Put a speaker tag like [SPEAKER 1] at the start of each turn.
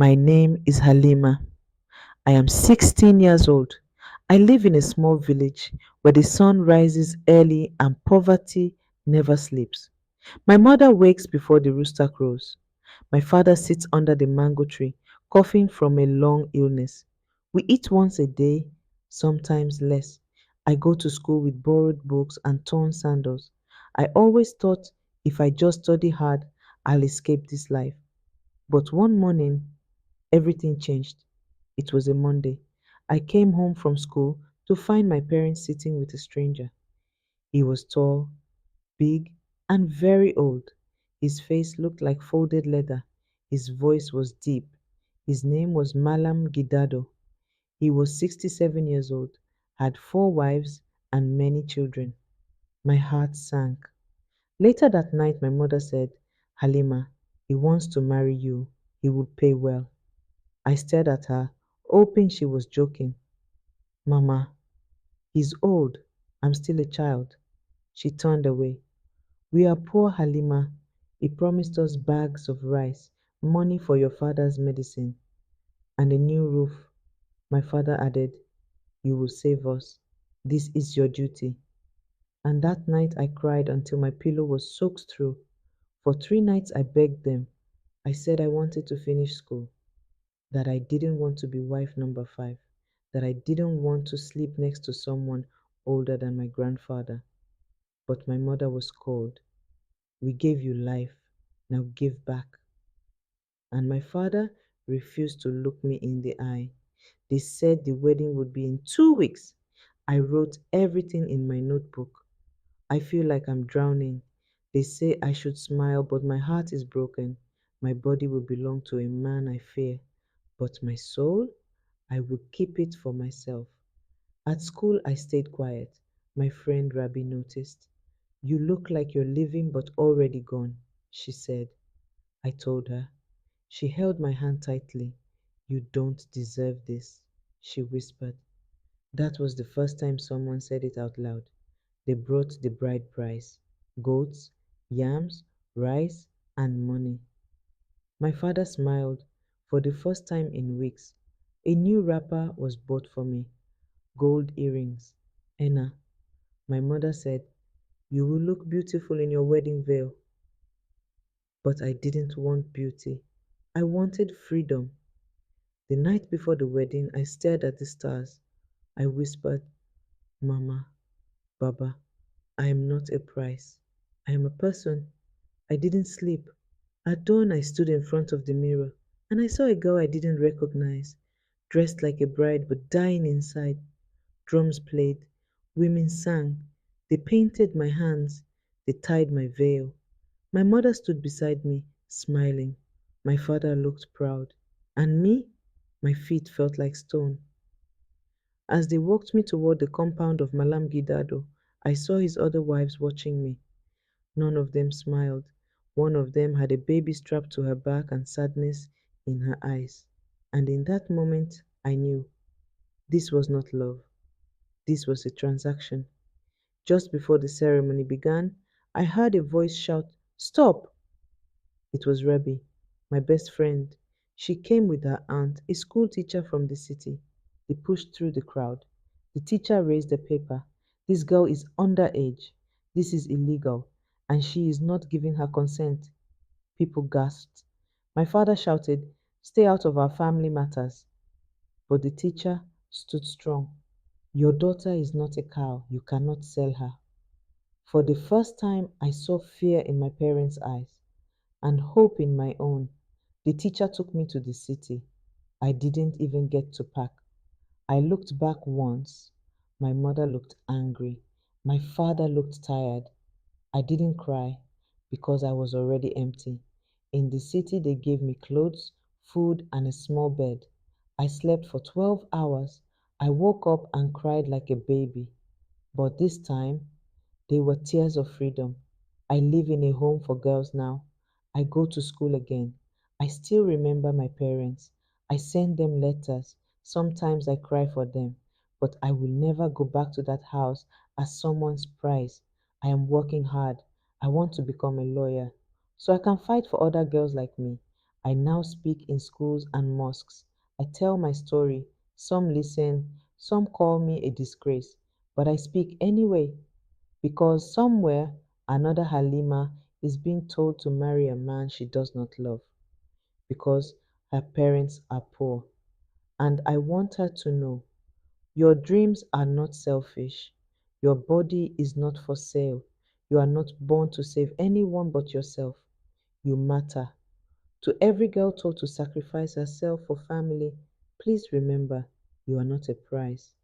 [SPEAKER 1] My name is Halima. I am 16 years old. I live in a small village where the sun rises early and poverty never sleeps. My mother wakes before the rooster crows. My father sits under the mango tree, coughing from a long illness. We eat once a day, sometimes less. I go to school with borrowed books and torn sandals. I always thought if I just study hard, I'll escape this life. But one morning, everything changed. It was a Monday. I came home from school to find my parents sitting with a stranger. He was tall, big, and very old. His face looked like folded leather. His voice was deep. His name was Malam Gidado. He was 67 years old, had four wives, and many children. My heart sank. Later that night, my mother said, Halima, he wants to marry you. He would pay well. I stared at her, hoping she was joking. Mama, he's old. I'm still a child. She turned away. We are poor, Halima. He promised us bags of rice, money for your father's medicine, and a new roof. My father added, you will save us. This is your duty. And that night I cried until my pillow was soaked through. For 3 nights I begged them. I said I wanted to finish school, that I didn't want to be wife number five, that I didn't want to sleep next to someone older than my grandfather. But my mother was cold. We gave you life, now give back. And my father refused to look me in the eye. They said the wedding would be in 2 weeks. I wrote everything in my notebook. I feel like I'm drowning. They say I should smile, but my heart is broken. My body will belong to a man I fear, but my soul, I will keep it for myself. At school, I stayed quiet. My friend Rabbi noticed. You look like you're leaving but already gone, she said. I told her. She held my hand tightly. You don't deserve this, she whispered. That was the first time someone said it out loud. They brought the bride price: goats, yams, rice, and money. My father smiled. For the first time in weeks, a new wrapper was bought for me: gold earrings. Enna, my mother said, you will look beautiful in your wedding veil. But I didn't want beauty. I wanted freedom. The night before the wedding, I stared at the stars. I whispered, Mama, Baba, I am not a prize. I am a person. I didn't sleep. At dawn, I stood in front of the mirror and I saw a girl I didn't recognize, dressed like a bride but dying inside. Drums played, women sang, they painted my hands, they tied my veil. My mother stood beside me, smiling. My father looked proud. And me? My feet felt like stone. As they walked me toward the compound of Malam Gidado, I saw his other wives watching me. None of them smiled. One of them had a baby strapped to her back and sadness in her eyes. And in that moment, I knew this was not love. This was a transaction. Just before the ceremony began, I heard a voice shout, Stop! It was Rebbe, my best friend. She came with her aunt, a school teacher from the city. They pushed through the crowd. The teacher raised a paper. This girl is underage. This is illegal. And she is not giving her consent. People gasped. My father shouted, Stay out of our family matters. But the teacher stood strong. Your daughter is not a cow. You cannot sell her. For the first time, I saw fear in my parents' eyes and hope in my own. The teacher took me to the city. I didn't even get to pack. I looked back once. My mother looked angry. My father looked tired. I didn't cry because I was already empty. In the city, they gave me clothes, food, and a small bed. I slept for 12 hours. I woke up and cried like a baby. But this time, they were tears of freedom. I live in a home for girls now. I go to school again. I still remember my parents. I send them letters. Sometimes I cry for them. But I will never go back to that house as someone's prize. I am working hard. I want to become a lawyer so I can fight for other girls like me. I now speak in schools and mosques. I tell my story. Some listen, some call me a disgrace, but I speak anyway because somewhere another Halima is being told to marry a man she does not love because her parents are poor. And I want her to know your dreams are not selfish. Your body is not for sale. You are not born to save anyone but yourself. You matter. To every girl told to sacrifice herself for family, please remember you are not a prize.